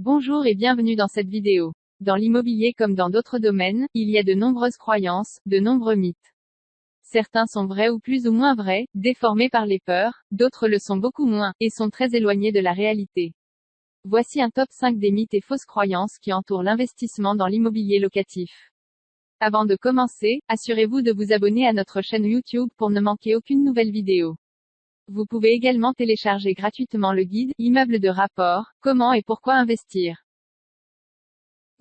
Bonjour et bienvenue dans cette vidéo. Dans l'immobilier comme dans d'autres domaines, il y a de nombreuses croyances, de nombreux mythes. Certains sont vrais ou plus ou moins vrais, déformés par les peurs, d'autres le sont beaucoup moins, et sont très éloignés de la réalité. Voici un top 5 des mythes et fausses croyances qui entourent l'investissement dans l'immobilier locatif. Avant de commencer, assurez-vous de vous abonner à notre chaîne YouTube pour ne manquer aucune nouvelle vidéo. Vous pouvez également télécharger gratuitement le guide « Immeuble de rapport, comment et pourquoi investir ».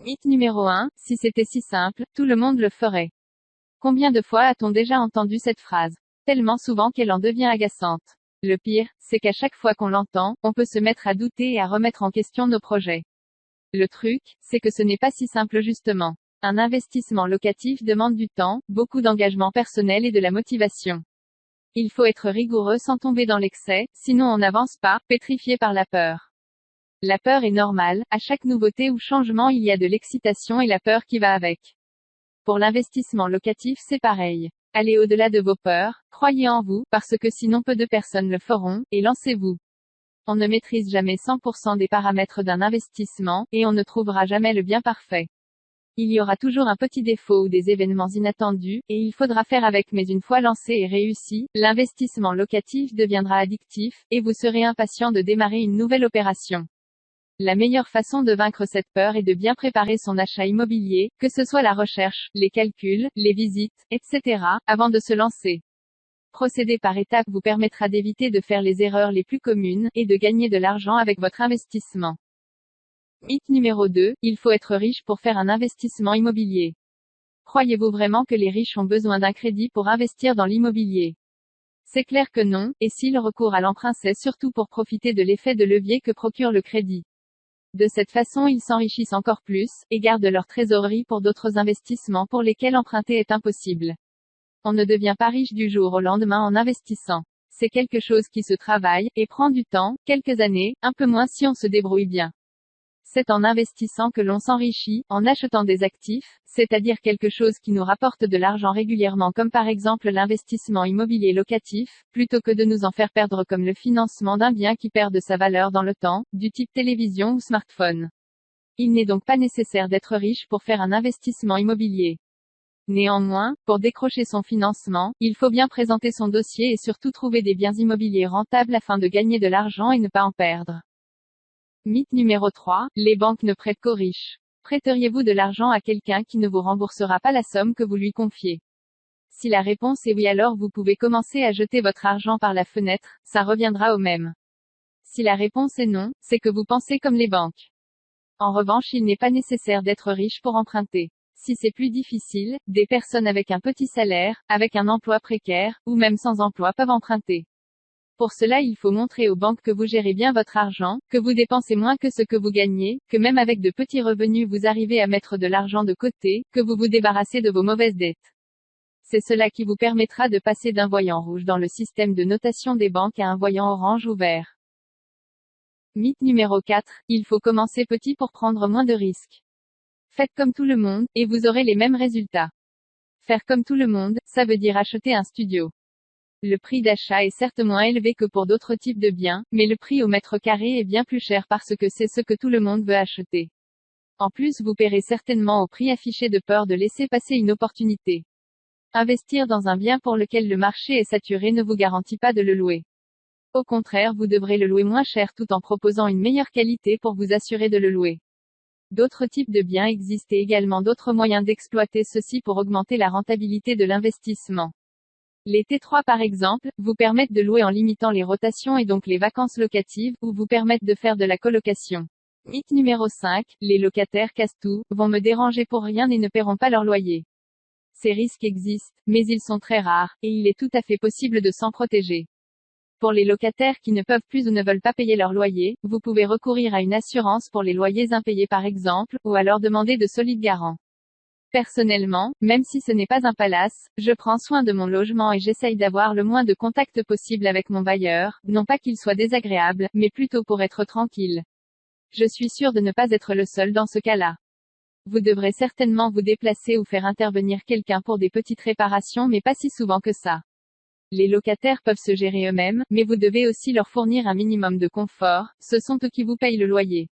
Mythe numéro 1, si c'était si simple, tout le monde le ferait. Combien de fois a-t-on déjà entendu cette phrase? Tellement souvent qu'elle en devient agaçante. Le pire, c'est qu'à chaque fois qu'on l'entend, on peut se mettre à douter et à remettre en question nos projets. Le truc, c'est que ce n'est pas si simple justement. Un investissement locatif demande du temps, beaucoup d'engagement personnel et de la motivation. Il faut être rigoureux sans tomber dans l'excès, sinon on n'avance pas, pétrifié par la peur. La peur est normale, à chaque nouveauté ou changement il y a de l'excitation et la peur qui va avec. Pour l'investissement locatif c'est pareil. Allez au-delà de vos peurs, croyez en vous, parce que sinon peu de personnes le feront, et lancez-vous. On ne maîtrise jamais 100% des paramètres d'un investissement, et on ne trouvera jamais le bien parfait. Il y aura toujours un petit défaut ou des événements inattendus, et il faudra faire avec, mais une fois lancé et réussi, l'investissement locatif deviendra addictif, et vous serez impatient de démarrer une nouvelle opération. La meilleure façon de vaincre cette peur est de bien préparer son achat immobilier, que ce soit la recherche, les calculs, les visites, etc., avant de se lancer. Procéder par étapes vous permettra d'éviter de faire les erreurs les plus communes, et de gagner de l'argent avec votre investissement. Mythe numéro 2, il faut être riche pour faire un investissement immobilier. Croyez-vous vraiment que les riches ont besoin d'un crédit pour investir dans l'immobilier? C'est clair que non, et si le recours à l'emprunt c'est surtout pour profiter de l'effet de levier que procure le crédit. De cette façon ils s'enrichissent encore plus, et gardent leur trésorerie pour d'autres investissements pour lesquels emprunter est impossible. On ne devient pas riche du jour au lendemain en investissant. C'est quelque chose qui se travaille, et prend du temps, quelques années, un peu moins si on se débrouille bien. C'est en investissant que l'on s'enrichit, en achetant des actifs, c'est-à-dire quelque chose qui nous rapporte de l'argent régulièrement comme par exemple l'investissement immobilier locatif, plutôt que de nous en faire perdre comme le financement d'un bien qui perd de sa valeur dans le temps, du type télévision ou smartphone. Il n'est donc pas nécessaire d'être riche pour faire un investissement immobilier. Néanmoins, pour décrocher son financement, il faut bien présenter son dossier et surtout trouver des biens immobiliers rentables afin de gagner de l'argent et ne pas en perdre. Mythe numéro 3, les banques ne prêtent qu'aux riches. Prêteriez-vous de l'argent à quelqu'un qui ne vous remboursera pas la somme que vous lui confiez? Si la réponse est oui, alors vous pouvez commencer à jeter votre argent par la fenêtre, ça reviendra au même. Si la réponse est non, c'est que vous pensez comme les banques. En revanche, il n'est pas nécessaire d'être riche pour emprunter. Si c'est plus difficile, des personnes avec un petit salaire, avec un emploi précaire, ou même sans emploi peuvent emprunter. Pour cela il faut montrer aux banques que vous gérez bien votre argent, que vous dépensez moins que ce que vous gagnez, que même avec de petits revenus vous arrivez à mettre de l'argent de côté, que vous vous débarrassez de vos mauvaises dettes. C'est cela qui vous permettra de passer d'un voyant rouge dans le système de notation des banques à un voyant orange ou vert. Mythe numéro 4, il faut commencer petit pour prendre moins de risques. Faites comme tout le monde, et vous aurez les mêmes résultats. Faire comme tout le monde, ça veut dire acheter un studio. Le prix d'achat est certes moins élevé que pour d'autres types de biens, mais le prix au mètre carré est bien plus cher parce que c'est ce que tout le monde veut acheter. En plus vous paierez certainement au prix affiché de peur de laisser passer une opportunité. Investir dans un bien pour lequel le marché est saturé ne vous garantit pas de le louer. Au contraire vous devrez le louer moins cher tout en proposant une meilleure qualité pour vous assurer de le louer. D'autres types de biens existent et également d'autres moyens d'exploiter ceux-ci pour augmenter la rentabilité de l'investissement. Les T3 par exemple, vous permettent de louer en limitant les rotations et donc les vacances locatives, ou vous permettent de faire de la colocation. Mythe numéro 5, les locataires cassent tout, vont me déranger pour rien et ne paieront pas leur loyer. Ces risques existent, mais ils sont très rares, et il est tout à fait possible de s'en protéger. Pour les locataires qui ne peuvent plus ou ne veulent pas payer leur loyer, vous pouvez recourir à une assurance pour les loyers impayés par exemple, ou alors demander de solides garants. Personnellement, même si ce n'est pas un palace, je prends soin de mon logement et j'essaye d'avoir le moins de contact possible avec mon bailleur, non pas qu'il soit désagréable, mais plutôt pour être tranquille. Je suis sûr de ne pas être le seul dans ce cas-là. Vous devrez certainement vous déplacer ou faire intervenir quelqu'un pour des petites réparations mais pas si souvent que ça. Les locataires peuvent se gérer eux-mêmes, mais vous devez aussi leur fournir un minimum de confort, ce sont eux qui vous payent le loyer.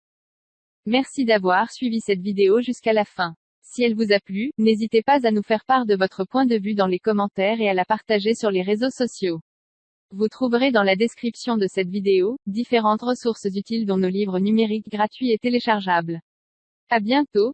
Merci d'avoir suivi cette vidéo jusqu'à la fin. Si elle vous a plu, n'hésitez pas à nous faire part de votre point de vue dans les commentaires et à la partager sur les réseaux sociaux. Vous trouverez dans la description de cette vidéo, différentes ressources utiles dont nos livres numériques gratuits et téléchargeables. À bientôt,